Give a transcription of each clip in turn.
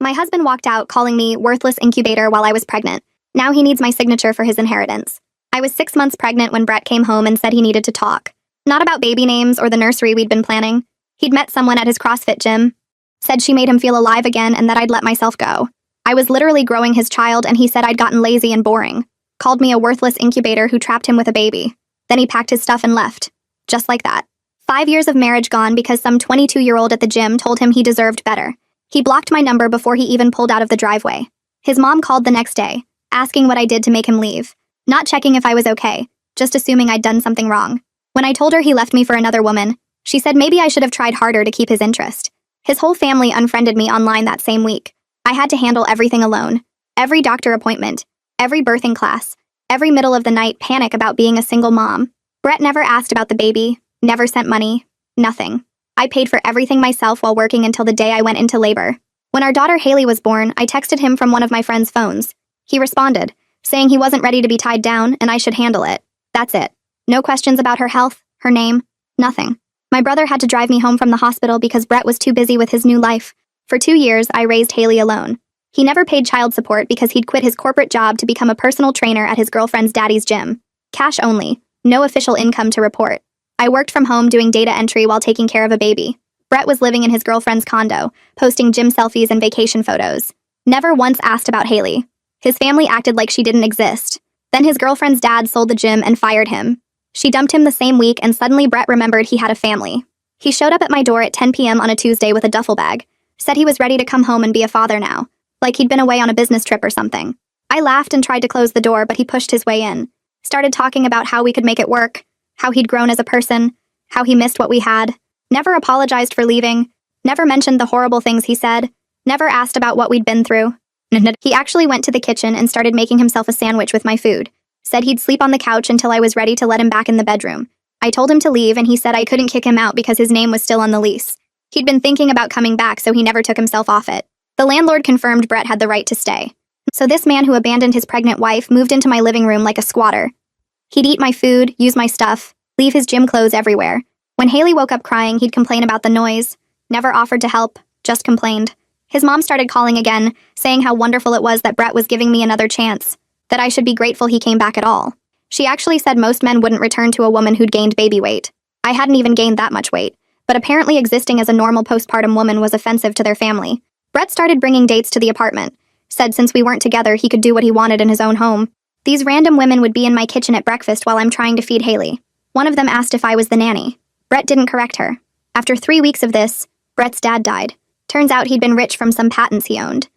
My husband walked out calling me worthless incubator while I was pregnant. Now he needs my signature for his inheritance. I was 6 months pregnant when Brett came home and said he needed to talk. Not about baby names or the nursery we'd been planning. He'd met someone at his CrossFit gym. Said she made him feel alive again and that I'd let myself go. I was literally growing his child and he said I'd gotten lazy and boring. Called me a worthless incubator who trapped him with a baby. Then he packed his stuff and left. Just like that. 5 years of marriage gone because some 22-year-old at the gym told him he deserved better. He blocked my number before he even pulled out of the driveway. His mom called the next day, asking what I did to make him leave. Not checking if I was okay, just assuming I'd done something wrong. When I told her he left me for another woman, she said maybe I should have tried harder to keep his interest. His whole family unfriended me online that same week. I had to handle everything alone. Every doctor appointment, every birthing class, every middle of the night panic about being a single mom. Brett never asked about the baby, never sent money, nothing. I paid for everything myself while working until the day I went into labor. When our daughter Haley was born, I texted him from one of my friend's phones. He responded, saying he wasn't ready to be tied down and I should handle it. That's it. No questions about her health, her name, nothing. My brother had to drive me home from the hospital because Brett was too busy with his new life. For 2 years, I raised Haley alone. He never paid child support because he'd quit his corporate job to become a personal trainer at his girlfriend's daddy's gym. Cash only, no official income to report. I worked from home doing data entry while taking care of a baby. Brett was living in his girlfriend's condo, posting gym selfies and vacation photos. Never once asked about Haley. His family acted like she didn't exist. Then his girlfriend's dad sold the gym and fired him. She dumped him the same week and suddenly Brett remembered he had a family. He showed up at my door at 10 p.m. on a Tuesday with a duffel bag. Said he was ready to come home and be a father now, like he'd been away on a business trip or something. I laughed and tried to close the door, but he pushed his way in. Started talking about how we could make it work, how he'd grown as a person, how he missed what we had. Never apologized for leaving, never mentioned the horrible things he said, never asked about what we'd been through. He actually went to the kitchen and started making himself a sandwich with my food. Said he'd sleep on the couch until I was ready to let him back in the bedroom. I told him to leave and he said I couldn't kick him out because his name was still on the lease. He'd been thinking about coming back, so he never took himself off it. The landlord confirmed Brett had the right to stay. So this man who abandoned his pregnant wife moved into my living room like a squatter. He'd eat my food, use my stuff, leave his gym clothes everywhere. When Haley woke up crying, he'd complain about the noise. Never offered to help, just complained. His mom started calling again, saying how wonderful it was that Brett was giving me another chance, that I should be grateful he came back at all. She actually said most men wouldn't return to a woman who'd gained baby weight. I hadn't even gained that much weight, but apparently existing as a normal postpartum woman was offensive to their family. Brett started bringing dates to the apartment. Said since we weren't together, he could do what he wanted in his own home. These random women would be in my kitchen at breakfast while I'm trying to feed Haley. One of them asked if I was the nanny. Brett didn't correct her. After 3 weeks of this, Brett's dad died. Turns out he'd been rich from some patents he owned.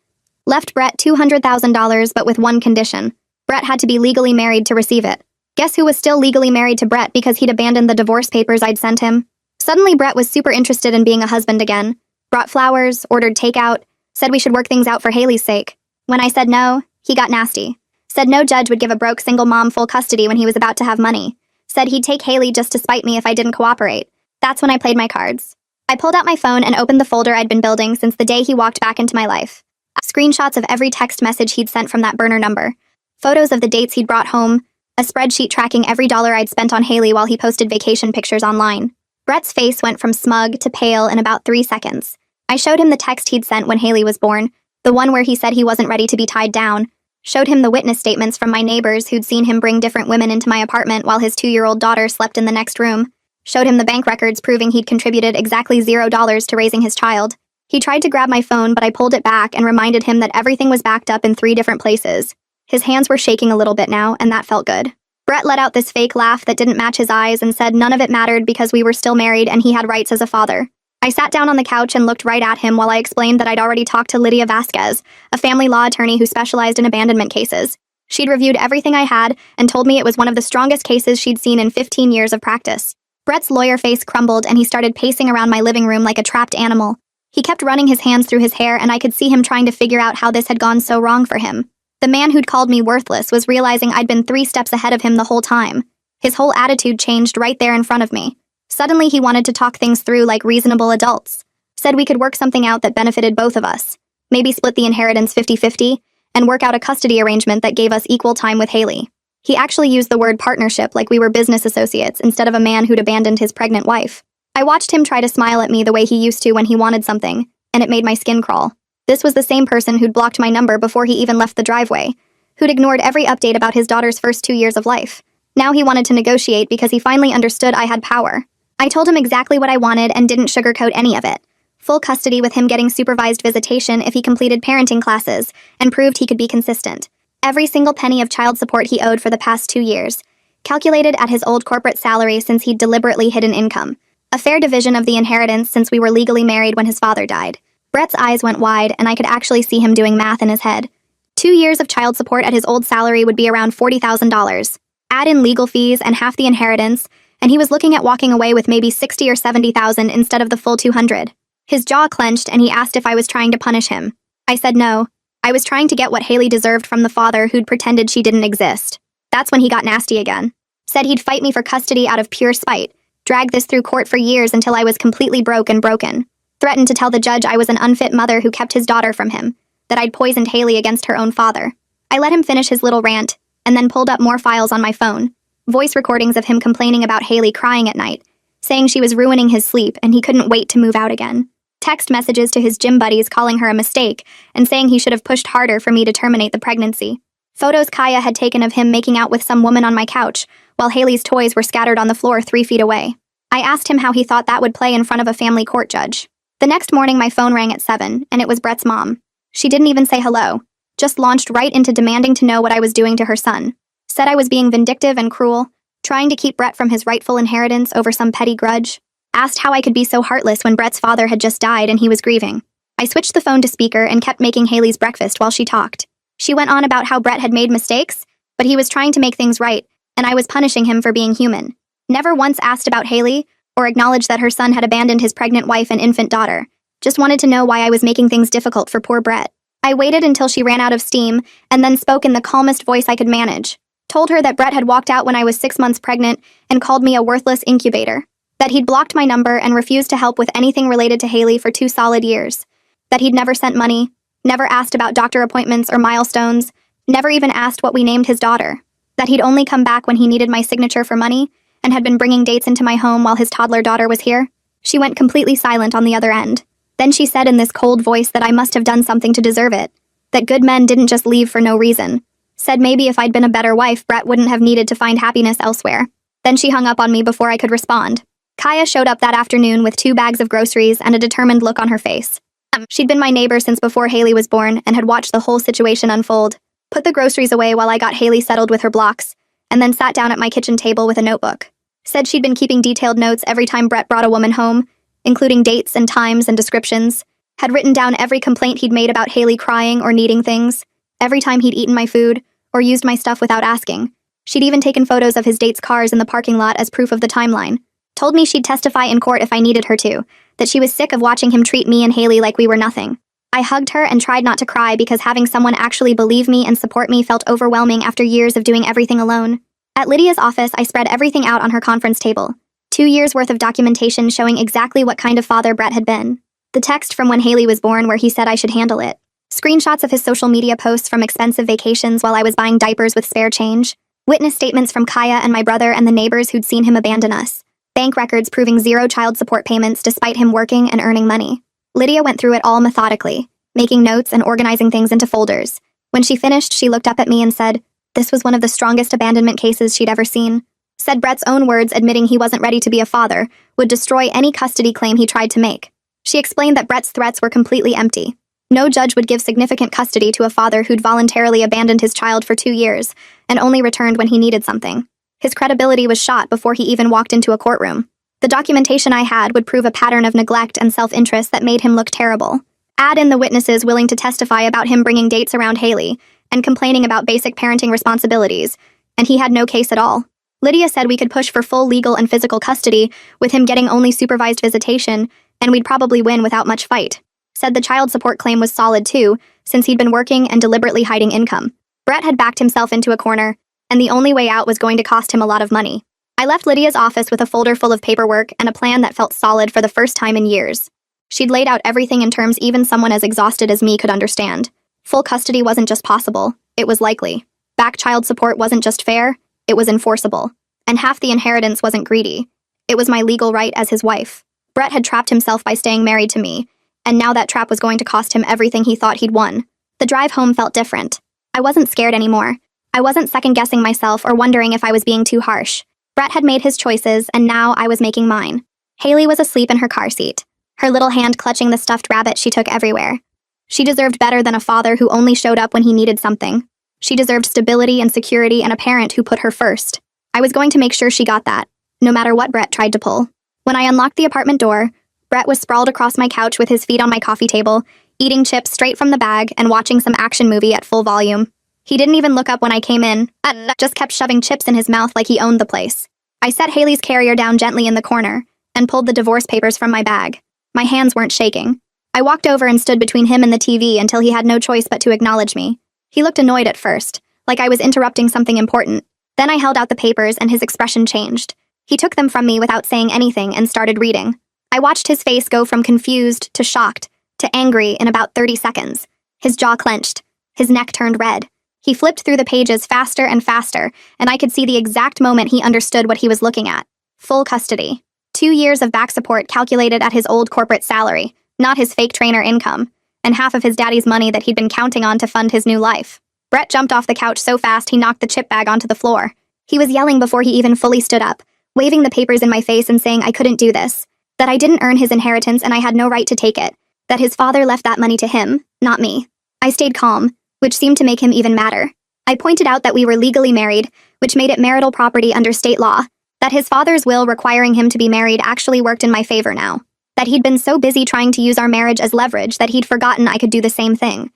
Left Brett $200,000, but with one condition. Brett had to be legally married to receive it. Guess who was still legally married to Brett because he'd abandoned the divorce papers I'd sent him? Suddenly Brett was super interested in being a husband again. Brought flowers, ordered takeout, said we should work things out for Haley's sake. When I said no, he got nasty. Said no judge would give a broke single mom full custody when he was about to have money. Said he'd take Haley just to spite me if I didn't cooperate. That's when I played my cards. I pulled out my phone and opened the folder I'd been building since the day he walked back into my life. Screenshots of every text message he'd sent from that burner number. Photos of the dates he'd brought home. A spreadsheet tracking every dollar I'd spent on Haley while he posted vacation pictures online. Brett's face went from smug to pale in about 3 seconds. I showed him the text he'd sent when Haley was born, the one where he said he wasn't ready to be tied down. Showed him the witness statements from my neighbors who'd seen him bring different women into my apartment while his 2-year-old daughter slept in the next room. Showed him the bank records proving he'd contributed exactly $0 to raising his child. He tried to grab my phone, but I pulled it back and reminded him that everything was backed up in 3 different places. His hands were shaking a little bit now, and that felt good. Brett let out this fake laugh that didn't match his eyes and said none of it mattered because we were still married and he had rights as a father. I sat down on the couch and looked right at him while I explained that I'd already talked to Lydia Vasquez, a family law attorney who specialized in abandonment cases. She'd reviewed everything I had and told me it was one of the strongest cases she'd seen in 15 years of practice. Brett's lawyer face crumbled and he started pacing around my living room like a trapped animal. He kept running his hands through his hair and I could see him trying to figure out how this had gone so wrong for him. The man who'd called me worthless was realizing I'd been 3 steps ahead of him the whole time. His whole attitude changed right there in front of me. Suddenly he wanted to talk things through like reasonable adults. Said we could work something out that benefited both of us. Maybe split the inheritance 50-50 and work out a custody arrangement that gave us equal time with Haley. He actually used the word partnership like we were business associates instead of a man who'd abandoned his pregnant wife. I watched him try to smile at me the way he used to when he wanted something, and it made my skin crawl. This was the same person who'd blocked my number before he even left the driveway, who'd ignored every update about his daughter's first 2 years of life. Now he wanted to negotiate because he finally understood I had power. I told him exactly what I wanted and didn't sugarcoat any of it. Full custody with him getting supervised visitation if he completed parenting classes and proved he could be consistent. Every single penny of child support he owed for the past 2 years, calculated at his old corporate salary since he'd deliberately hidden income. A fair division of the inheritance since we were legally married when his father died. Brett's eyes went wide and I could actually see him doing math in his head. 2 years of child support at his old salary would be around $40,000. Add in legal fees and half the inheritance, and he was looking at walking away with maybe $60,000 or $70,000 instead of the full $200,000. His jaw clenched and he asked if I was trying to punish him. I said no. I was trying to get what Haley deserved from the father who'd pretended she didn't exist. That's when he got nasty again. Said he'd fight me for custody out of pure spite, drag this through court for years until I was completely broke and broken. Threatened to tell the judge I was an unfit mother who kept his daughter from him, that I'd poisoned Haley against her own father. I let him finish his little rant, and then pulled up more files on my phone. Voice recordings of him complaining about Haley crying at night, saying she was ruining his sleep and he couldn't wait to move out again. Text messages to his gym buddies calling her a mistake and saying he should have pushed harder for me to terminate the pregnancy. Photos Kaya had taken of him making out with some woman on my couch, while Haley's toys were scattered on the floor 3 feet away. I asked him how he thought that would play in front of a family court judge. The next morning my phone rang at 7, and it was Brett's mom. She didn't even say hello, just launched right into demanding to know what I was doing to her son. Said I was being vindictive and cruel, trying to keep Brett from his rightful inheritance over some petty grudge. Asked how I could be so heartless when Brett's father had just died and he was grieving. I switched the phone to speaker and kept making Haley's breakfast while she talked. She went on about how Brett had made mistakes, but he was trying to make things right, and I was punishing him for being human. Never once asked about Haley, or acknowledged that her son had abandoned his pregnant wife and infant daughter. Just wanted to know why I was making things difficult for poor Brett. I waited until she ran out of steam, and then spoke in the calmest voice I could manage. Told her that Brett had walked out when I was 6 months pregnant and called me a worthless incubator. That he'd blocked my number and refused to help with anything related to Haley for 2 solid years. That he'd never sent money, never asked about doctor appointments or milestones, never even asked what we named his daughter. That he'd only come back when he needed my signature for money, and had been bringing dates into my home while his toddler daughter was here. She went completely silent on the other end. Then she said in this cold voice that I must have done something to deserve it. That good men didn't just leave for no reason. Said maybe if I'd been a better wife, Brett wouldn't have needed to find happiness elsewhere. Then she hung up on me before I could respond. Kaya showed up that afternoon with 2 bags of groceries and a determined look on her face. She'd been my neighbor since before Haley was born and had watched the whole situation unfold. Put the groceries away while I got Haley settled with her blocks, and then sat down at my kitchen table with a notebook. Said she'd been keeping detailed notes every time Brett brought a woman home, including dates and times and descriptions. Had written down every complaint he'd made about Haley crying or needing things, every time he'd eaten my food, or used my stuff without asking. She'd even taken photos of his date's cars in the parking lot as proof of the timeline. Told me she'd testify in court if I needed her to, that she was sick of watching him treat me and Haley like we were nothing. I hugged her and tried not to cry because having someone actually believe me and support me felt overwhelming after years of doing everything alone. At Lydia's office, I spread everything out on her conference table. 2 years worth of documentation showing exactly what kind of father Brett had been. The text from when Haley was born where he said I should handle it. Screenshots of his social media posts from expensive vacations while I was buying diapers with spare change. Witness statements from Kaya and my brother and the neighbors who'd seen him abandon us. Bank records proving 0 child support payments despite him working and earning money. Lydia went through it all methodically, making notes and organizing things into folders. When she finished, she looked up at me and said, this was one of the strongest abandonment cases she'd ever seen. Said Brett's own words admitting he wasn't ready to be a father would destroy any custody claim he tried to make. She explained that Brett's threats were completely empty. No judge would give significant custody to a father who'd voluntarily abandoned his child for 2 years and only returned when he needed something. His credibility was shot before he even walked into a courtroom. The documentation I had would prove a pattern of neglect and self-interest that made him look terrible. Add in the witnesses willing to testify about him bringing dates around Haley and complaining about basic parenting responsibilities, and he had no case at all. Lydia said we could push for full legal and physical custody with him getting only supervised visitation, and we'd probably win without much fight. Said the child support claim was solid too, since he'd been working and deliberately hiding income. Brett had backed himself into a corner, and the only way out was going to cost him a lot of money. I left Lydia's office with a folder full of paperwork and a plan that felt solid for the first time in years. She'd laid out everything in terms even someone as exhausted as me could understand. Full custody wasn't just possible, it was likely. Back child support wasn't just fair, it was enforceable. And half the inheritance wasn't greedy. It was my legal right as his wife. Brett had trapped himself by staying married to me, and now that trap was going to cost him everything he thought he'd won. The drive home felt different. I wasn't scared anymore. I wasn't second-guessing myself or wondering if I was being too harsh. Brett had made his choices, and now I was making mine. Haley was asleep in her car seat, her little hand clutching the stuffed rabbit she took everywhere. She deserved better than a father who only showed up when he needed something. She deserved stability and security and a parent who put her first. I was going to make sure she got that, no matter what Brett tried to pull. When I unlocked the apartment door, Brett was sprawled across my couch with his feet on my coffee table, eating chips straight from the bag and watching some action movie at full volume. He didn't even look up when I came in, just kept shoving chips in his mouth like he owned the place. I set Haley's carrier down gently in the corner and pulled the divorce papers from my bag. My hands weren't shaking. I walked over and stood between him and the TV until he had no choice but to acknowledge me. He looked annoyed at first, like I was interrupting something important. Then I held out the papers and his expression changed. He took them from me without saying anything and started reading. I watched his face go from confused to shocked to angry in about 30 seconds. His jaw clenched. His neck turned red. He flipped through the pages faster and faster, and I could see the exact moment he understood what he was looking at. Full custody. 2 years of back support calculated at his old corporate salary, not his fake trainer income, and half of his daddy's money that he'd been counting on to fund his new life. Brett jumped off the couch so fast he knocked the chip bag onto the floor. He was yelling before he even fully stood up, waving the papers in my face and saying I couldn't do this, that I didn't earn his inheritance and I had no right to take it, that his father left that money to him, not me. I stayed calm, which seemed to make him even madder. I pointed out that we were legally married, which made it marital property under state law, that his father's will requiring him to be married actually worked in my favor now, that he'd been so busy trying to use our marriage as leverage that he'd forgotten I could do the same thing.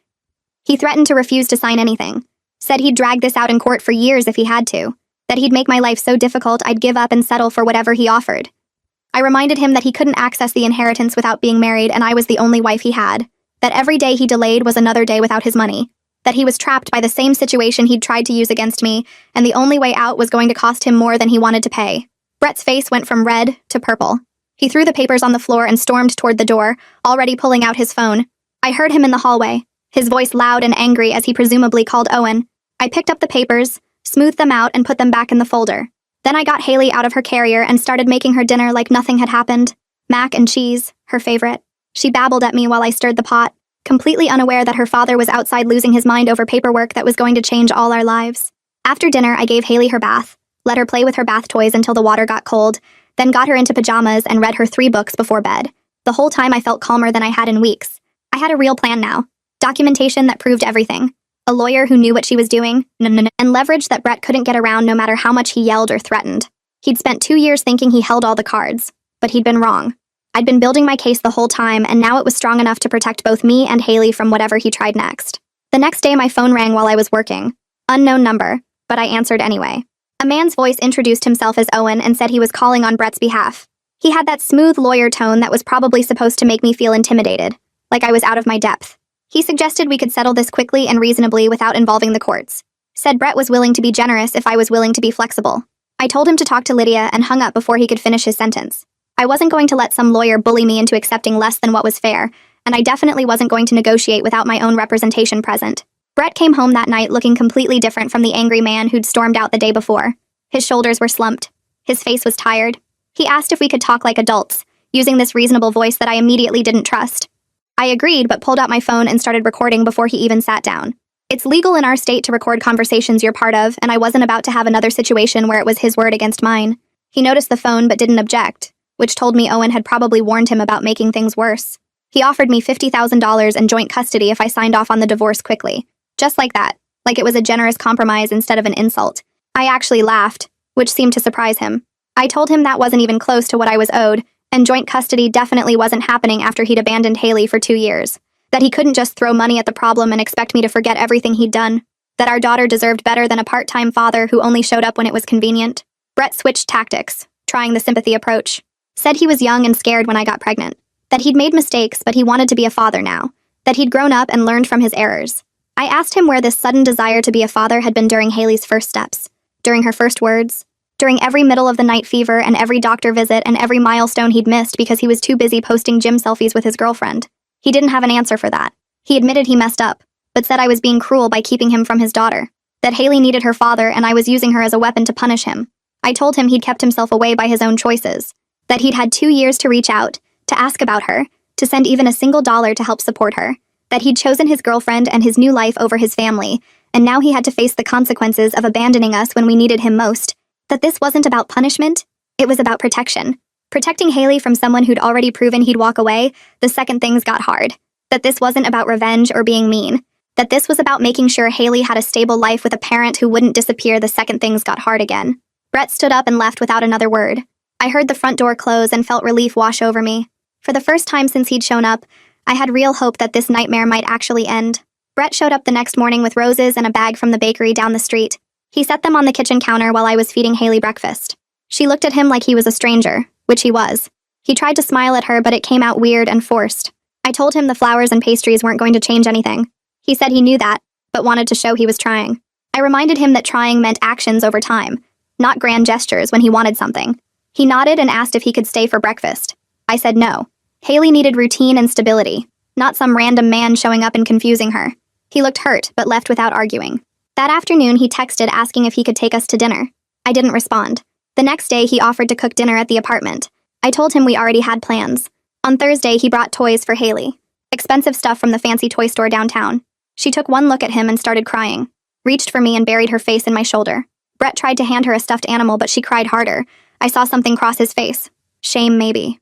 He threatened to refuse to sign anything, said he'd drag this out in court for years if he had to, that he'd make my life so difficult I'd give up and settle for whatever he offered. I reminded him that he couldn't access the inheritance without being married and I was the only wife he had, that every day he delayed was another day without his money, that he was trapped by the same situation he'd tried to use against me, and the only way out was going to cost him more than he wanted to pay. Brett's face went from red to purple. He threw the papers on the floor and stormed toward the door, already pulling out his phone. I heard him in the hallway, his voice loud and angry as he presumably called Owen. I picked up the papers, smoothed them out, and put them back in the folder. Then I got Haley out of her carrier and started making her dinner like nothing had happened. Mac and cheese, her favorite. She babbled at me while I stirred the pot, completely unaware that her father was outside losing his mind over paperwork that was going to change all our lives. After dinner, I gave Haley her bath, let her play with her bath toys until the water got cold, then got her into pajamas and read her 3 books before bed. The whole time I felt calmer than I had in weeks. I had a real plan now. Documentation that proved everything. A lawyer who knew what she was doing, and leverage that Brett couldn't get around no matter how much he yelled or threatened. He'd spent 2 years thinking he held all the cards, but he'd been wrong. I'd been building my case the whole time, and now it was strong enough to protect both me and Haley from whatever he tried next. The next day, my phone rang while I was working. Unknown number, but I answered anyway. A man's voice introduced himself as Owen and said he was calling on Brett's behalf. He had that smooth lawyer tone that was probably supposed to make me feel intimidated, like I was out of my depth. He suggested we could settle this quickly and reasonably without involving the courts. Said Brett was willing to be generous if I was willing to be flexible. I told him to talk to Lydia and hung up before he could finish his sentence. I wasn't going to let some lawyer bully me into accepting less than what was fair, and I definitely wasn't going to negotiate without my own representation present. Brett came home that night looking completely different from the angry man who'd stormed out the day before. His shoulders were slumped. His face was tired. He asked if we could talk like adults, using this reasonable voice that I immediately didn't trust. I agreed, but pulled out my phone and started recording before he even sat down. It's legal in our state to record conversations you're part of, and I wasn't about to have another situation where it was his word against mine. He noticed the phone but didn't object, which told me Owen had probably warned him about making things worse. He offered me $50,000 and joint custody if I signed off on the divorce quickly. Just like that, like it was a generous compromise instead of an insult. I actually laughed, which seemed to surprise him. I told him that wasn't even close to what I was owed, and joint custody definitely wasn't happening after he'd abandoned Haley for 2 years. That he couldn't just throw money at the problem and expect me to forget everything he'd done. That our daughter deserved better than a part-time father who only showed up when it was convenient. Brett switched tactics, trying the sympathy approach. Said he was young and scared when I got pregnant. That he'd made mistakes, but he wanted to be a father now. That he'd grown up and learned from his errors. I asked him where this sudden desire to be a father had been during Haley's first steps. During her first words. During every middle-of-the-night fever and every doctor visit and every milestone he'd missed because he was too busy posting gym selfies with his girlfriend. He didn't have an answer for that. He admitted he messed up, but said I was being cruel by keeping him from his daughter. That Haley needed her father and I was using her as a weapon to punish him. I told him he'd kept himself away by his own choices. That he'd had 2 years to reach out, to ask about her, to send even a single dollar to help support her, that he'd chosen his girlfriend and his new life over his family, and now he had to face the consequences of abandoning us when we needed him most, that this wasn't about punishment, it was about protection. Protecting Haley from someone who'd already proven he'd walk away the second things got hard. That this wasn't about revenge or being mean. That this was about making sure Haley had a stable life with a parent who wouldn't disappear the second things got hard again. Brett stood up and left without another word. I heard the front door close and felt relief wash over me. For the first time since he'd shown up, I had real hope that this nightmare might actually end. Brett showed up the next morning with roses and a bag from the bakery down the street. He set them on the kitchen counter while I was feeding Haley breakfast. She looked at him like he was a stranger, which he was. He tried to smile at her, but it came out weird and forced. I told him the flowers and pastries weren't going to change anything. He said he knew that, but wanted to show he was trying. I reminded him that trying meant actions over time, not grand gestures when he wanted something. He nodded and asked if he could stay for breakfast. I said no. Haley needed routine and stability, not some random man showing up and confusing her. He looked hurt, but left without arguing. That afternoon, he texted asking if he could take us to dinner. I didn't respond. The next day, he offered to cook dinner at the apartment. I told him we already had plans. On Thursday, he brought toys for Haley. Expensive stuff from the fancy toy store downtown. She took one look at him and started crying. Reached for me and buried her face in my shoulder. Brett tried to hand her a stuffed animal, but she cried harder. I saw something cross his face. Shame, maybe.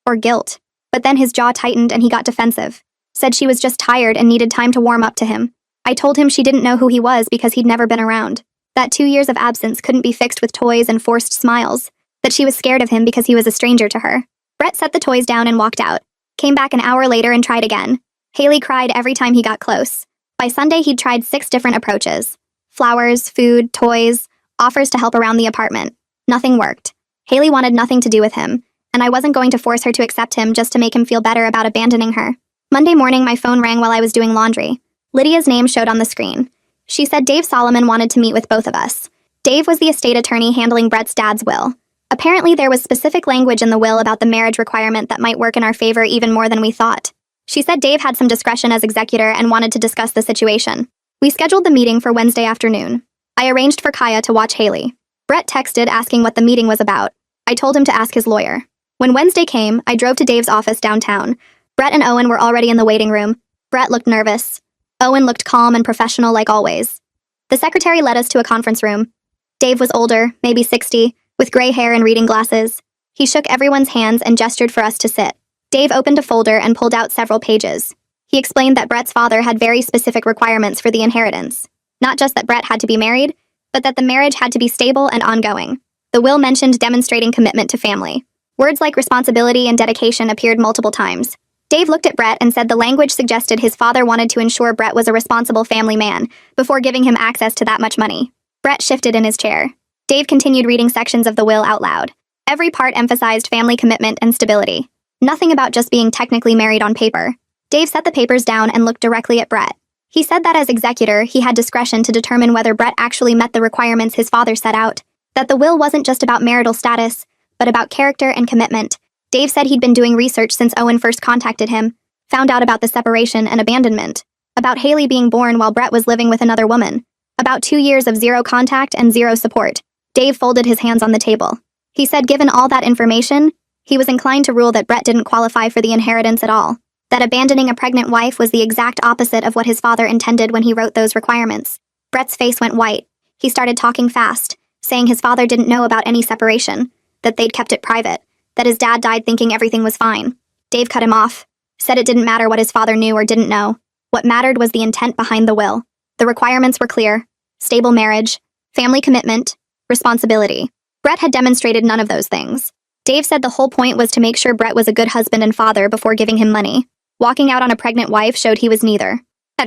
Or guilt. But then his jaw tightened and he got defensive. Said she was just tired and needed time to warm up to him. I told him she didn't know who he was because he'd never been around. That 2 years of absence couldn't be fixed with toys and forced smiles. That she was scared of him because he was a stranger to her. Brett set the toys down and walked out. Came back an hour later and tried again. Haley cried every time he got close. By Sunday, he'd tried 6 different approaches. Flowers, food, toys, offers to help around the apartment. Nothing worked. Haley wanted nothing to do with him, and I wasn't going to force her to accept him just to make him feel better about abandoning her. Monday morning, my phone rang while I was doing laundry. Lydia's name showed on the screen. She said Dave Solomon wanted to meet with both of us. Dave was the estate attorney handling Brett's dad's will. Apparently, there was specific language in the will about the marriage requirement that might work in our favor even more than we thought. She said Dave had some discretion as executor and wanted to discuss the situation. We scheduled the meeting for Wednesday afternoon. I arranged for Kaya to watch Haley. Brett texted asking what the meeting was about. I told him to ask his lawyer. When Wednesday came, I drove to Dave's office downtown. Brett and Owen were already in the waiting room. Brett looked nervous. Owen looked calm and professional like always. The secretary led us to a conference room. Dave was older, maybe 60, with gray hair and reading glasses. He shook everyone's hands and gestured for us to sit. Dave opened a folder and pulled out several pages. He explained that Brett's father had very specific requirements for the inheritance. Not just that Brett had to be married, but that the marriage had to be stable and ongoing. The will mentioned demonstrating commitment to family. Words like responsibility and dedication appeared multiple times. Dave looked at Brett and said the language suggested his father wanted to ensure Brett was a responsible family man before giving him access to that much money. Brett shifted in his chair. Dave continued reading sections of the will out loud. Every part emphasized family commitment and stability. Nothing about just being technically married on paper. Dave set the papers down and looked directly at Brett. He said that as executor, he had discretion to determine whether Brett actually met the requirements his father set out. That the will wasn't just about marital status, but about character and commitment. Dave said he'd been doing research since Owen first contacted him, found out about the separation and abandonment, about Haley being born while Brett was living with another woman, about 2 years of zero contact and zero support. Dave folded his hands on the table. He said given all that information, he was inclined to rule that Brett didn't qualify for the inheritance at all, that abandoning a pregnant wife was the exact opposite of what his father intended when he wrote those requirements. Brett's face went white. He started talking fast, saying his father didn't know about any separation, that they'd kept it private, that his dad died thinking everything was fine. Dave cut him off, said it didn't matter what his father knew or didn't know. What mattered was the intent behind the will. The requirements were clear: stable marriage, family commitment, responsibility. Brett had demonstrated none of those things. Dave said the whole point was to make sure Brett was a good husband and father before giving him money. Walking out on a pregnant wife showed he was neither.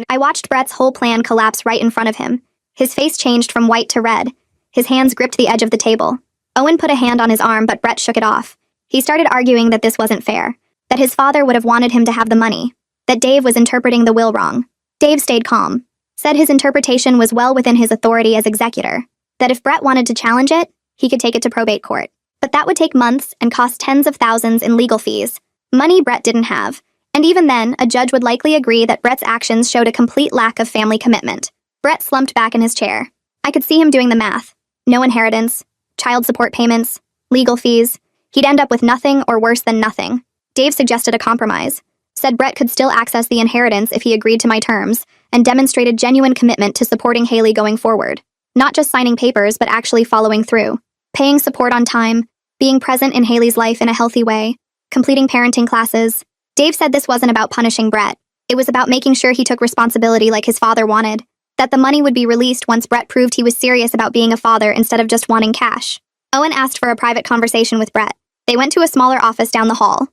I watched Brett's whole plan collapse right in front of him. His face changed from white to red. His hands gripped the edge of the table. Owen put a hand on his arm, but Brett shook it off. He started arguing that this wasn't fair, that his father would have wanted him to have the money, that Dave was interpreting the will wrong. Dave stayed calm, said his interpretation was well within his authority as executor, that if Brett wanted to challenge it, he could take it to probate court. But that would take months and cost tens of thousands in legal fees, money Brett didn't have, and even then, a judge would likely agree that Brett's actions showed a complete lack of family commitment. Brett slumped back in his chair. I could see him doing the math. No inheritance, child support payments, legal fees. He'd end up with nothing or worse than nothing. Dave suggested a compromise. said Brett could still access the inheritance if he agreed to my terms, and demonstrated genuine commitment to supporting Haley going forward. Not just signing papers, but actually following through. Paying support on time, being present in Haley's life in a healthy way, completing parenting classes. Dave said this wasn't about punishing Brett. It was about making sure he took responsibility like his father wanted, that the money would be released once Brett proved he was serious about being a father instead of just wanting cash. Owen asked for a private conversation with Brett. They went to a smaller office down the hall.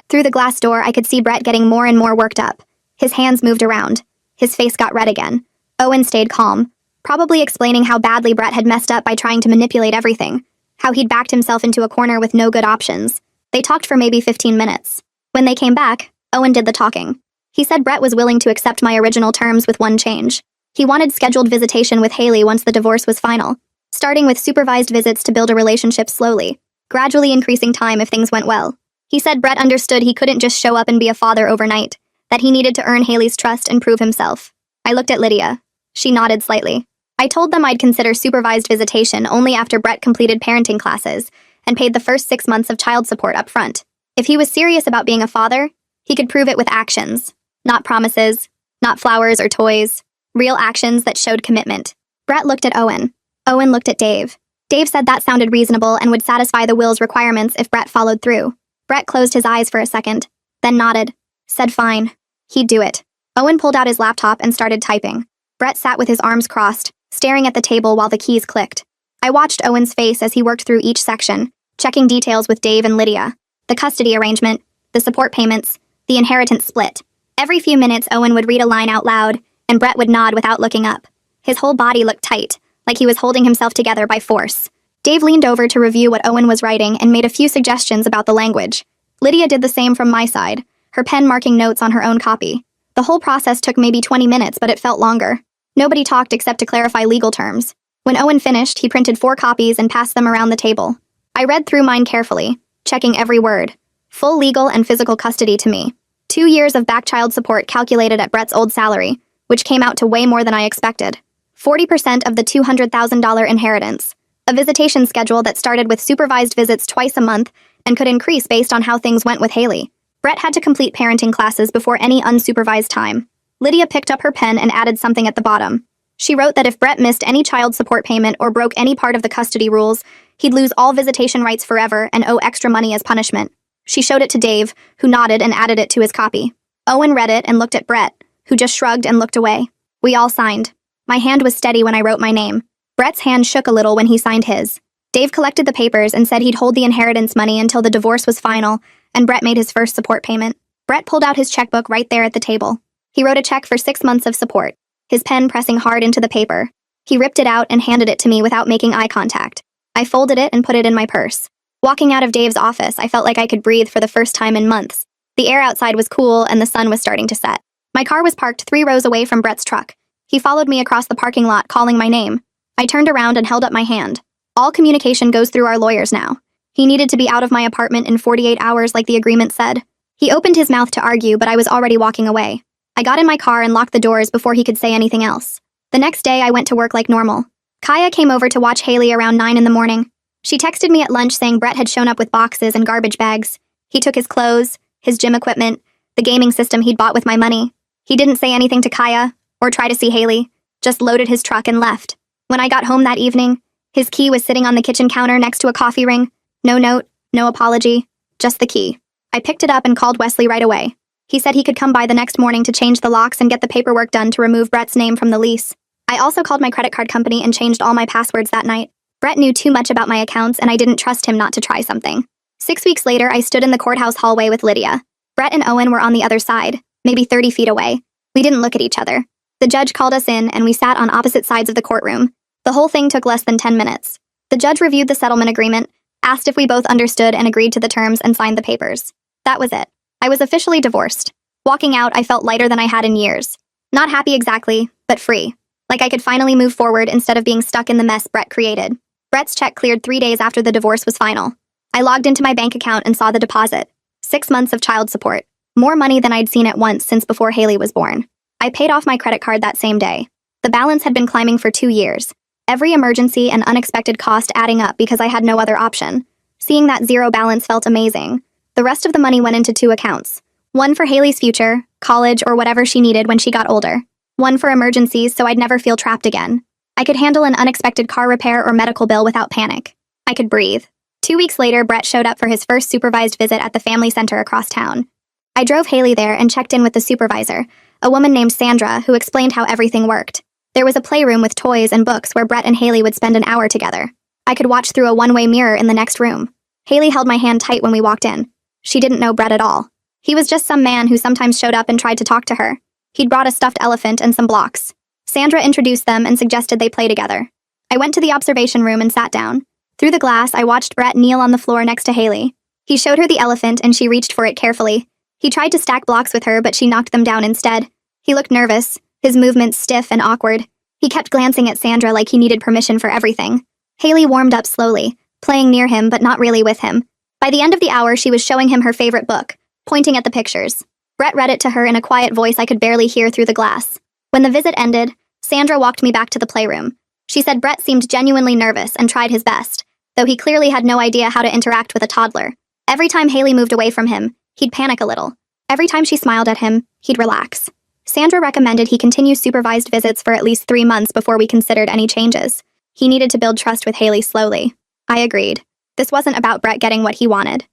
Through the glass door, I could see Brett getting more and more worked up. His hands moved around. His face got red again. Owen stayed calm, probably explaining how badly Brett had messed up by trying to manipulate everything, how he'd backed himself into a corner with no good options. They talked for maybe 15 minutes. When they came back, Owen did the talking. He said Brett was willing to accept my original terms with one change. He wanted scheduled visitation with Haley once the divorce was final, starting with supervised visits to build a relationship slowly, gradually increasing time if things went well. He said Brett understood he couldn't just show up and be a father overnight, that he needed to earn Haley's trust and prove himself. I looked at Lydia. She nodded slightly. I told them I'd consider supervised visitation only after Brett completed parenting classes and paid the first 6 months of child support up front. If he was serious about being a father, he could prove it with actions, not promises, not flowers or toys, real actions that showed commitment. Brett looked at Owen. Owen looked at Dave. Dave said that sounded reasonable and would satisfy the will's requirements if Brett followed through. Brett closed his eyes for a second, then nodded, said fine. He'd do it. Owen pulled out his laptop and started typing. Brett sat with his arms crossed, staring at the table while the keys clicked. I watched Owen's face as he worked through each section, checking details with Dave and Lydia. The custody arrangement, the support payments, the inheritance split. Every few minutes, Owen would read a line out loud, and Brett would nod without looking up. His whole body looked tight, like he was holding himself together by force. Dave leaned over to review what Owen was writing and made a few suggestions about the language. Lydia did the same from my side, her pen marking notes on her own copy. The whole process took maybe 20 minutes, but it felt longer. Nobody talked except to clarify legal terms. When Owen finished, he printed 4 copies and passed them around the table. I read through mine carefully, checking every word. Full legal and physical custody to me. 2 years of back child support calculated at Brett's old salary, which came out to way more than I expected. 40% of the $200,000 inheritance. A visitation schedule that started with supervised visits twice a month and could increase based on how things went with Haley. Brett had to complete parenting classes before any unsupervised time. Lydia picked up her pen and added something at the bottom. She wrote that if Brett missed any child support payment or broke any part of the custody rules, he'd lose all visitation rights forever and owe extra money as punishment. She showed it to Dave, who nodded and added it to his copy. Owen read it and looked at Brett, who just shrugged and looked away. We all signed. My hand was steady when I wrote my name. Brett's hand shook a little when he signed his. Dave collected the papers and said he'd hold the inheritance money until the divorce was final, and Brett made his first support payment. Brett pulled out his checkbook right there at the table. He wrote a check for 6 months of support, his pen pressing hard into the paper. He ripped it out and handed it to me without making eye contact. I folded it and put it in my purse. Walking out of Dave's office, I felt like I could breathe for the first time in months. The air outside was cool and the sun was starting to set. My car was parked 3 rows away from Brett's truck. He followed me across the parking lot, calling my name. I turned around and held up my hand. All communication goes through our lawyers now. He needed to be out of my apartment in 48 hours like the agreement said. He opened his mouth to argue, but I was already walking away. I got in my car and locked the doors before he could say anything else. The next day, I went to work like normal. Kaya came over to watch Haley around 9 in the morning. She texted me at lunch saying Brett had shown up with boxes and garbage bags. He took his clothes, his gym equipment, the gaming system he'd bought with my money. He didn't say anything to Kaya or try to see Haley, just loaded his truck and left. When I got home that evening, his key was sitting on the kitchen counter next to a coffee ring. No note, no apology, just the key. I picked it up and called Wesley right away. He said he could come by the next morning to change the locks and get the paperwork done to remove Brett's name from the lease. I also called my credit card company and changed all my passwords that night. Brett knew too much about my accounts and I didn't trust him not to try something. 6 weeks later, I stood in the courthouse hallway with Lydia. Brett and Owen were on the other side, maybe 30 feet away. We didn't look at each other. The judge called us in and we sat on opposite sides of the courtroom. The whole thing took less than 10 minutes. The judge reviewed the settlement agreement, asked if we both understood and agreed to the terms and signed the papers. That was it. I was officially divorced. Walking out, I felt lighter than I had in years. Not happy exactly, but free. Like I could finally move forward instead of being stuck in the mess Brett created. Brett's check cleared 3 days after the divorce was final. I logged into my bank account and saw the deposit. 6 months of child support. More money than I'd seen at once since before Haley was born. I paid off my credit card that same day. The balance had been climbing for 2 years. Every emergency and unexpected cost adding up because I had no other option. Seeing that zero balance felt amazing. The rest of the money went into 2 accounts. One for Haley's future, college, or whatever she needed when she got older. One for emergencies so I'd never feel trapped again. I could handle an unexpected car repair or medical bill without panic. I could breathe. 2 weeks later, Brett showed up for his first supervised visit at the family center across town. I drove Haley there and checked in with the supervisor, a woman named Sandra, who explained how everything worked. There was a playroom with toys and books where Brett and Haley would spend an hour together. I could watch through a one-way mirror in the next room. Haley held my hand tight when we walked in. She didn't know Brett at all. He was just some man who sometimes showed up and tried to talk to her. He'd brought a stuffed elephant and some blocks. Sandra introduced them and suggested they play together. I went to the observation room and sat down. Through the glass, I watched Brett kneel on the floor next to Haley. He showed her the elephant and she reached for it carefully. He tried to stack blocks with her, but she knocked them down instead. He looked nervous, his movements stiff and awkward. He kept glancing at Sandra like he needed permission for everything. Haley warmed up slowly, playing near him but not really with him. By the end of the hour, she was showing him her favorite book, pointing at the pictures. Brett read it to her in a quiet voice I could barely hear through the glass. When the visit ended, Sandra walked me back to the playroom. She said Brett seemed genuinely nervous and tried his best, though he clearly had no idea how to interact with a toddler. Every time Haley moved away from him, he'd panic a little. Every time she smiled at him, he'd relax. Sandra recommended he continue supervised visits for at least 3 months before we considered any changes. He needed to build trust with Haley slowly. I agreed. This wasn't about Brett getting what he wanted.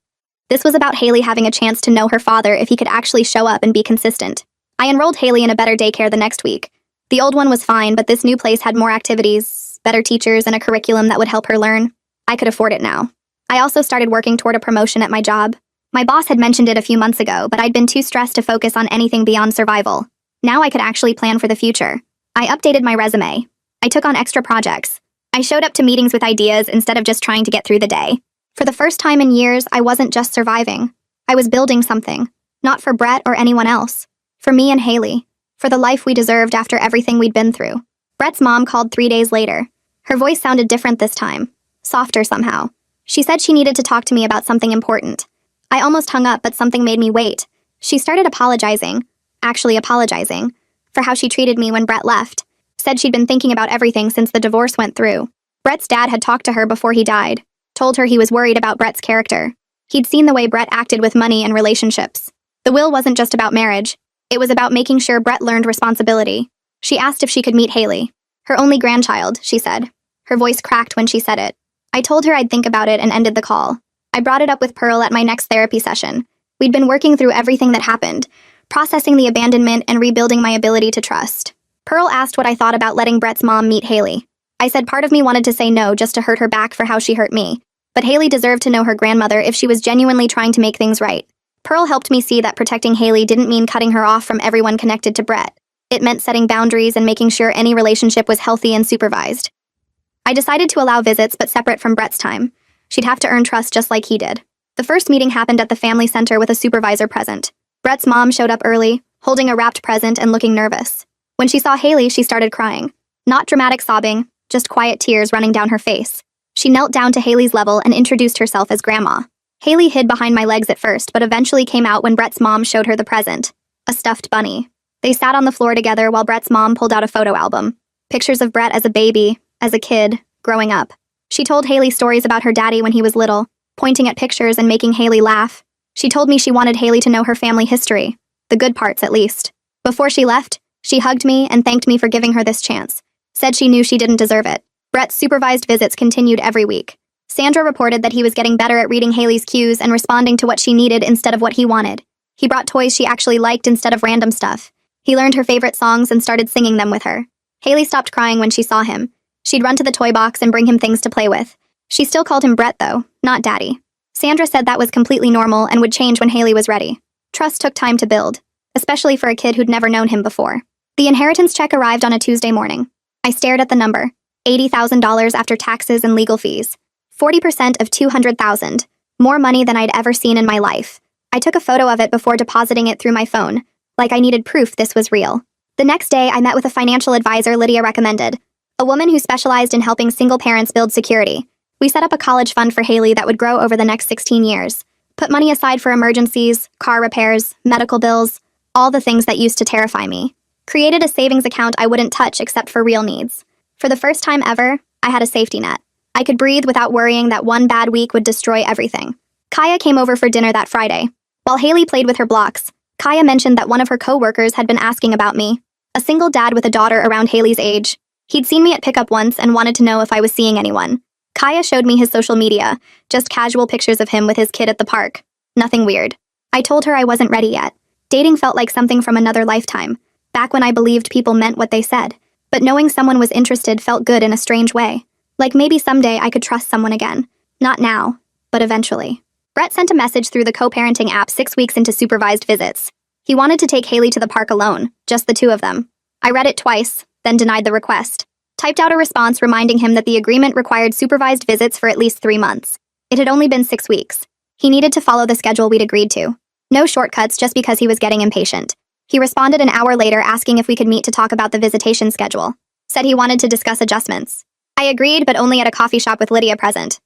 This was about Haley having a chance to know her father if he could actually show up and be consistent. I enrolled Haley in a better daycare the next week. The old one was fine, but this new place had more activities, better teachers, and a curriculum that would help her learn. I could afford it now. I also started working toward a promotion at my job. My boss had mentioned it a few months ago, but I'd been too stressed to focus on anything beyond survival. Now I could actually plan for the future. I updated my resume. I took on extra projects. I showed up to meetings with ideas instead of just trying to get through the day. For the first time in years, I wasn't just surviving. I was building something. Not for Brett or anyone else. For me and Haley. For the life we deserved after everything we'd been through. Brett's mom called 3 days later. Her voice sounded different this time. Softer somehow. She said she needed to talk to me about something important. I almost hung up, but something made me wait. She started apologizing, for how she treated me when Brett left. Said she'd been thinking about everything since the divorce went through. Brett's dad had talked to her before he died. Told her he was worried about Brett's character. He'd seen the way Brett acted with money and relationships. The will wasn't just about marriage. It was about making sure Brett learned responsibility. She asked if she could meet Haley. Her only grandchild, she said. Her voice cracked when she said it. I told her I'd think about it and ended the call. I brought it up with Pearl at my next therapy session. We'd been working through everything that happened, processing the abandonment and rebuilding my ability to trust. Pearl asked what I thought about letting Brett's mom meet Haley. I said part of me wanted to say no just to hurt her back for how she hurt me, but Haley deserved to know her grandmother if she was genuinely trying to make things right. Pearl helped me see that protecting Haley didn't mean cutting her off from everyone connected to Brett. It meant setting boundaries and making sure any relationship was healthy and supervised. I decided to allow visits but separate from Brett's time. She'd have to earn trust just like he did. The first meeting happened at the family center with a supervisor present. Brett's mom showed up early, holding a wrapped present and looking nervous. When she saw Haley, she started crying. Not dramatic sobbing, just quiet tears running down her face. She knelt down to Haley's level and introduced herself as Grandma. Haley hid behind my legs at first, but eventually came out when Brett's mom showed her the present. A stuffed bunny. They sat on the floor together while Brett's mom pulled out a photo album. Pictures of Brett as a baby, as a kid, growing up. She told Haley stories about her daddy when he was little, pointing at pictures and making Haley laugh. She told me she wanted Haley to know her family history. The good parts, at least. Before she left, she hugged me and thanked me for giving her this chance. Said she knew she didn't deserve it. Brett's supervised visits continued every week. Sandra reported that he was getting better at reading Haley's cues and responding to what she needed instead of what he wanted. He brought toys she actually liked instead of random stuff. He learned her favorite songs and started singing them with her. Haley stopped crying when she saw him. She'd run to the toy box and bring him things to play with. She still called him Brett, though, not Daddy. Sandra said that was completely normal and would change when Haley was ready. Trust took time to build, especially for a kid who'd never known him before. The inheritance check arrived on a Tuesday morning. I stared at the number. $80,000 after taxes and legal fees. 40% of $200,000. More money than I'd ever seen in my life. I took a photo of it before depositing it through my phone, like I needed proof this was real. The next day, I met with a financial advisor Lydia recommended, a woman who specialized in helping single parents build security. We set up a college fund for Haley that would grow over the next 16 years. Put money aside for emergencies, car repairs, medical bills, all the things that used to terrify me. Created a savings account I wouldn't touch except for real needs. For the first time ever, I had a safety net. I could breathe without worrying that one bad week would destroy everything. Kaya came over for dinner that Friday. While Haley played with her blocks, Kaya mentioned that one of her co-workers had been asking about me, a single dad with a daughter around Haley's age. He'd seen me at pickup once and wanted to know if I was seeing anyone. Kaya showed me his social media, just casual pictures of him with his kid at the park. Nothing weird. I told her I wasn't ready yet. Dating felt like something from another lifetime, back when I believed people meant what they said. But knowing someone was interested felt good in a strange way. Like maybe someday I could trust someone again. Not now, but eventually. Brett sent a message through the co-parenting app 6 weeks into supervised visits. He wanted to take Haley to the park alone, just the two of them. I read it twice, then denied the request. Typed out a response reminding him that the agreement required supervised visits for at least 3 months. It had only been 6 weeks. He needed to follow the schedule we'd agreed to. No shortcuts just because he was getting impatient. He responded an hour later asking if we could meet to talk about the visitation schedule. Said he wanted to discuss adjustments. I agreed, but only at a coffee shop with Lydia present.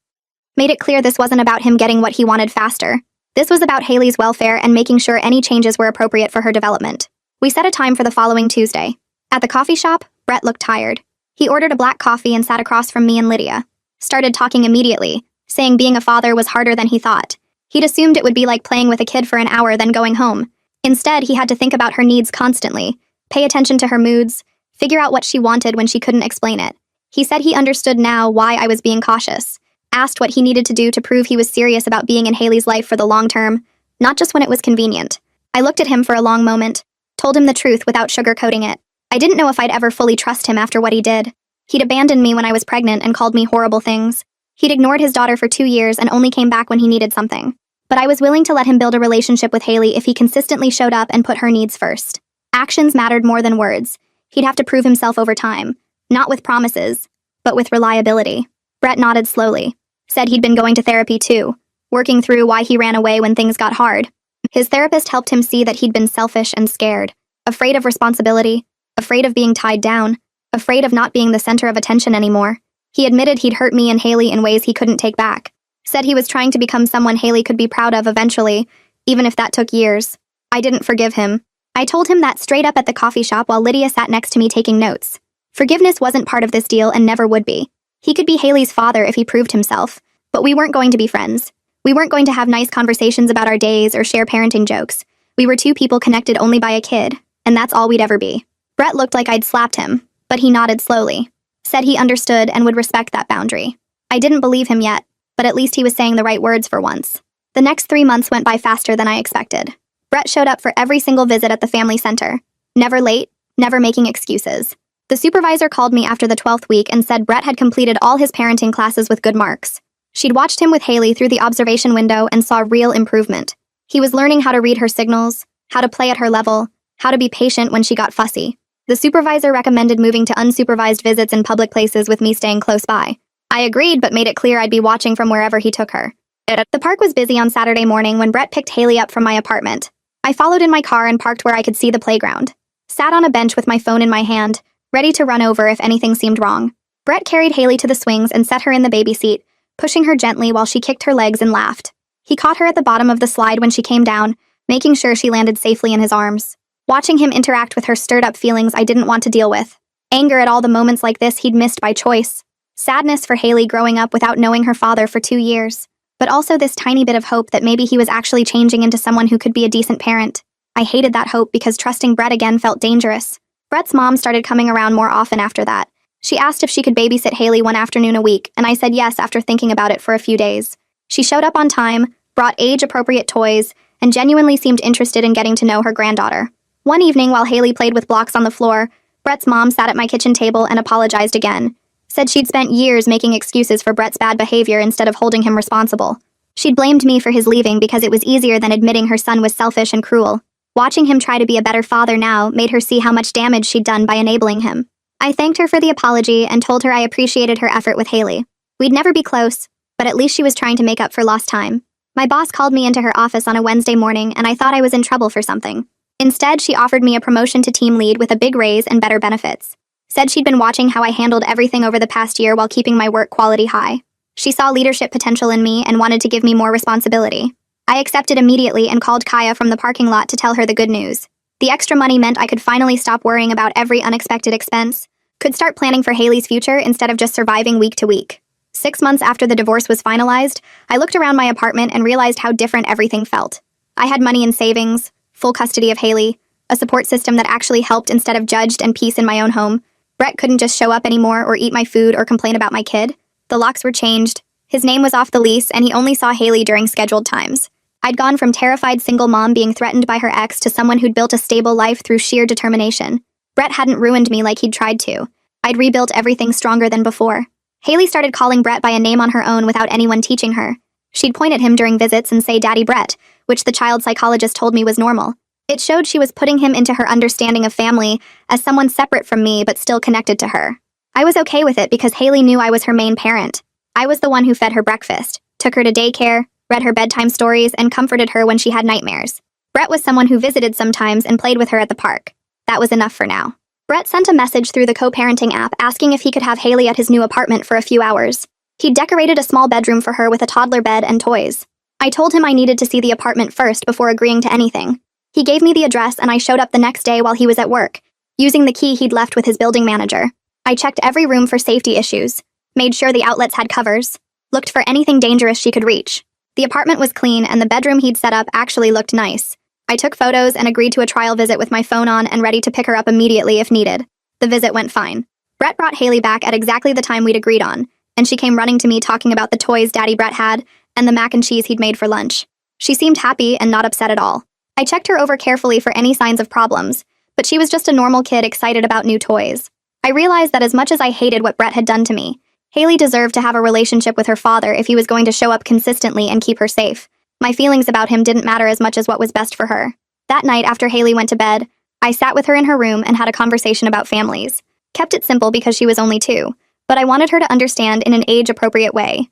Made it clear this wasn't about him getting what he wanted faster. This was about Haley's welfare and making sure any changes were appropriate for her development. We set a time for the following Tuesday. At the coffee shop, Brett looked tired. He ordered a black coffee and sat across from me and Lydia. Started talking immediately, saying being a father was harder than he thought. He'd assumed it would be like playing with a kid for an hour then going home. Instead, he had to think about her needs constantly, pay attention to her moods, figure out what she wanted when she couldn't explain it. He said he understood now why I was being cautious, asked what he needed to do to prove he was serious about being in Haley's life for the long term, not just when it was convenient. I looked at him for a long moment, told him the truth without sugarcoating it. I didn't know if I'd ever fully trust him after what he did. He'd abandoned me when I was pregnant and called me horrible things. He'd ignored his daughter for 2 years and only came back when he needed something. But I was willing to let him build a relationship with Haley if he consistently showed up and put her needs first. Actions mattered more than words. He'd have to prove himself over time, not with promises, but with reliability. Brett nodded slowly, said he'd been going to therapy too, working through why he ran away when things got hard. His therapist helped him see that he'd been selfish and scared, afraid of responsibility, afraid of being tied down, afraid of not being the center of attention anymore. He admitted he'd hurt me and Haley in ways he couldn't take back. Said he was trying to become someone Haley could be proud of eventually, even if that took years. I didn't forgive him. I told him that straight up at the coffee shop while Lydia sat next to me taking notes. Forgiveness wasn't part of this deal and never would be. He could be Haley's father if he proved himself, but we weren't going to be friends. We weren't going to have nice conversations about our days or share parenting jokes. We were two people connected only by a kid, and that's all we'd ever be. Brett looked like I'd slapped him, but he nodded slowly. Said he understood and would respect that boundary. I didn't believe him yet, but at least he was saying the right words for once. The next 3 months went by faster than I expected. Brett showed up for every single visit at the family center. Never late, never making excuses. The supervisor called me after the 12th week and said Brett had completed all his parenting classes with good marks. She'd watched him with Haley through the observation window and saw real improvement. He was learning how to read her signals, how to play at her level, how to be patient when she got fussy. The supervisor recommended moving to unsupervised visits in public places with me staying close by. I agreed, but made it clear I'd be watching from wherever he took her. The park was busy on Saturday morning when Brett picked Haley up from my apartment. I followed in my car and parked where I could see the playground. Sat on a bench with my phone in my hand, ready to run over if anything seemed wrong. Brett carried Haley to the swings and set her in the baby seat, pushing her gently while she kicked her legs and laughed. He caught her at the bottom of the slide when she came down, making sure she landed safely in his arms. Watching him interact with her stirred up feelings I didn't want to deal with. Anger at all the moments like this he'd missed by choice. Sadness for Haley growing up without knowing her father for 2 years. But also this tiny bit of hope that maybe he was actually changing into someone who could be a decent parent. I hated that hope because trusting Brett again felt dangerous. Brett's mom started coming around more often after that. She asked if she could babysit Haley one afternoon a week, and I said yes after thinking about it for a few days. She showed up on time, brought age-appropriate toys, and genuinely seemed interested in getting to know her granddaughter. One evening while Haley played with blocks on the floor, Brett's mom sat at my kitchen table and apologized again. Said she'd spent years making excuses for Brett's bad behavior instead of holding him responsible. She'd blamed me for his leaving because it was easier than admitting her son was selfish and cruel. Watching him try to be a better father now made her see how much damage she'd done by enabling him. I thanked her for the apology and told her I appreciated her effort with Haley. We'd never be close, but at least she was trying to make up for lost time. My boss called me into her office on a Wednesday morning and I thought I was in trouble for something. Instead, she offered me a promotion to team lead with a big raise and better benefits. Said she'd been watching how I handled everything over the past year while keeping my work quality high. She saw leadership potential in me and wanted to give me more responsibility. I accepted immediately and called Kaya from the parking lot to tell her the good news. The extra money meant I could finally stop worrying about every unexpected expense, could start planning for Haley's future instead of just surviving week to week. 6 months after the divorce was finalized, I looked around my apartment and realized how different everything felt. I had money in savings, full custody of Haley, a support system that actually helped instead of judged, and peace in my own home. Brett couldn't just show up anymore or eat my food or complain about my kid. The locks were changed. His name was off the lease, and he only saw Haley during scheduled times. I'd gone from terrified single mom being threatened by her ex to someone who'd built a stable life through sheer determination. Brett hadn't ruined me like he'd tried to. I'd rebuilt everything stronger than before. Haley started calling Brett by a name on her own without anyone teaching her. She'd point at him during visits and say Daddy Brett, which the child psychologist told me was normal. It showed she was putting him into her understanding of family as someone separate from me but still connected to her. I was okay with it because Haley knew I was her main parent. I was the one who fed her breakfast, took her to daycare, read her bedtime stories, and comforted her when she had nightmares. Brett was someone who visited sometimes and played with her at the park. That was enough for now. Brett sent a message through the co-parenting app asking if he could have Haley at his new apartment for a few hours. He'd decorated a small bedroom for her with a toddler bed and toys. I told him I needed to see the apartment first before agreeing to anything. He gave me the address and I showed up the next day while he was at work, using the key he'd left with his building manager. I checked every room for safety issues, made sure the outlets had covers, looked for anything dangerous she could reach. The apartment was clean and the bedroom he'd set up actually looked nice. I took photos and agreed to a trial visit with my phone on and ready to pick her up immediately if needed. The visit went fine. Brett brought Haley back at exactly the time we'd agreed on, and she came running to me talking about the toys Daddy Brett had and the mac and cheese he'd made for lunch. She seemed happy and not upset at all. I checked her over carefully for any signs of problems, but she was just a normal kid excited about new toys. I realized that as much as I hated what Brett had done to me, Haley deserved to have a relationship with her father if he was going to show up consistently and keep her safe. My feelings about him didn't matter as much as what was best for her. That night, after Haley went to bed, I sat with her in her room and had a conversation about families. Kept it simple because she was only 2, but I wanted her to understand in an age-appropriate way.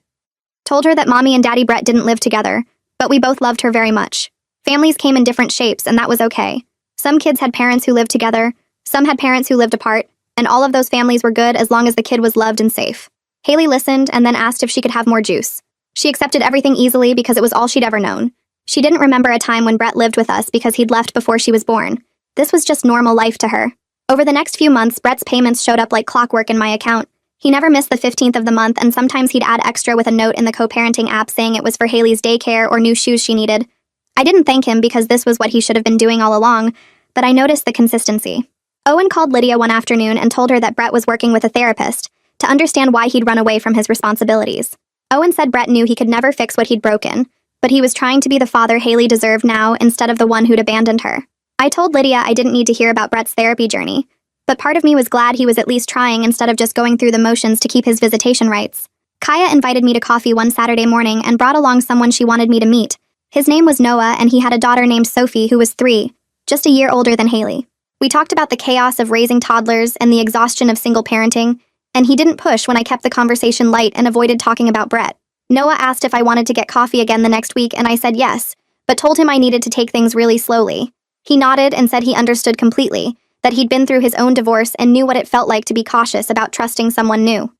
Told her that Mommy and Daddy Brett didn't live together, but we both loved her very much. Families came in different shapes, and that was okay. Some kids had parents who lived together, some had parents who lived apart, and all of those families were good as long as the kid was loved and safe. Haley listened and then asked if she could have more juice. She accepted everything easily because it was all she'd ever known. She didn't remember a time when Brett lived with us because he'd left before she was born. This was just normal life to her. Over the next few months, Brett's payments showed up like clockwork in my account. He never missed the 15th of the month, and sometimes he'd add extra with a note in the co-parenting app saying it was for Haley's daycare or new shoes she needed. I didn't thank him because this was what he should have been doing all along, but I noticed the consistency. Owen called Lydia one afternoon and told her that Brett was working with a therapist to understand why he'd run away from his responsibilities. Owen said Brett knew he could never fix what he'd broken, but he was trying to be the father Haley deserved now instead of the one who'd abandoned her. I told Lydia I didn't need to hear about Brett's therapy journey, but part of me was glad he was at least trying instead of just going through the motions to keep his visitation rights. Kaya invited me to coffee one Saturday morning and brought along someone she wanted me to meet. His name was Noah, and he had a daughter named Sophie who was 3, just a year older than Haley. We talked about the chaos of raising toddlers and the exhaustion of single parenting, and he didn't push when I kept the conversation light and avoided talking about Brett. Noah asked if I wanted to get coffee again the next week, and I said yes, but told him I needed to take things really slowly. He nodded and said he understood completely, that he'd been through his own divorce and knew what it felt like to be cautious about trusting someone new.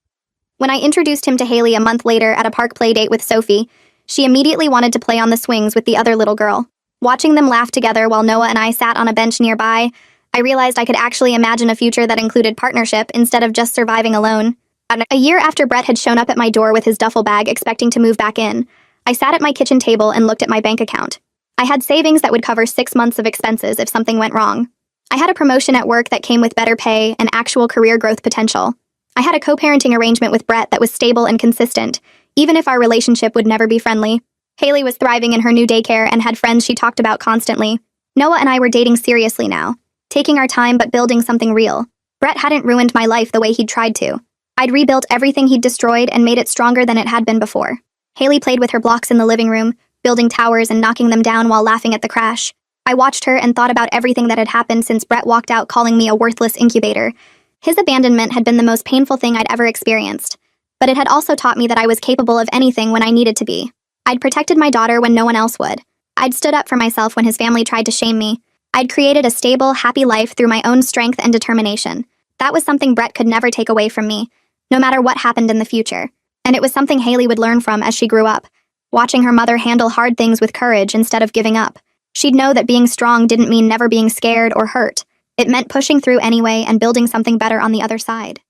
When I introduced him to Haley a month later at a park play date with Sophie, she immediately wanted to play on the swings with the other little girl. Watching them laugh together while Noah and I sat on a bench nearby, I realized I could actually imagine a future that included partnership instead of just surviving alone. A year after Brett had shown up at my door with his duffel bag expecting to move back in, I sat at my kitchen table and looked at my bank account. I had savings that would cover 6 months of expenses if something went wrong. I had a promotion at work that came with better pay and actual career growth potential. I had a co-parenting arrangement with Brett that was stable and consistent, even if our relationship would never be friendly. Haley was thriving in her new daycare and had friends she talked about constantly. Noah and I were dating seriously now, taking our time but building something real. Brett hadn't ruined my life the way he'd tried to. I'd rebuilt everything he'd destroyed and made it stronger than it had been before. Haley played with her blocks in the living room, building towers and knocking them down while laughing at the crash. I watched her and thought about everything that had happened since Brett walked out calling me a worthless incubator. His abandonment had been the most painful thing I'd ever experienced, but it had also taught me that I was capable of anything when I needed to be. I'd protected my daughter when no one else would. I'd stood up for myself when his family tried to shame me. I'd created a stable, happy life through my own strength and determination. That was something Brett could never take away from me, no matter what happened in the future. And it was something Haley would learn from as she grew up, watching her mother handle hard things with courage instead of giving up. She'd know that being strong didn't mean never being scared or hurt. It meant pushing through anyway and building something better on the other side.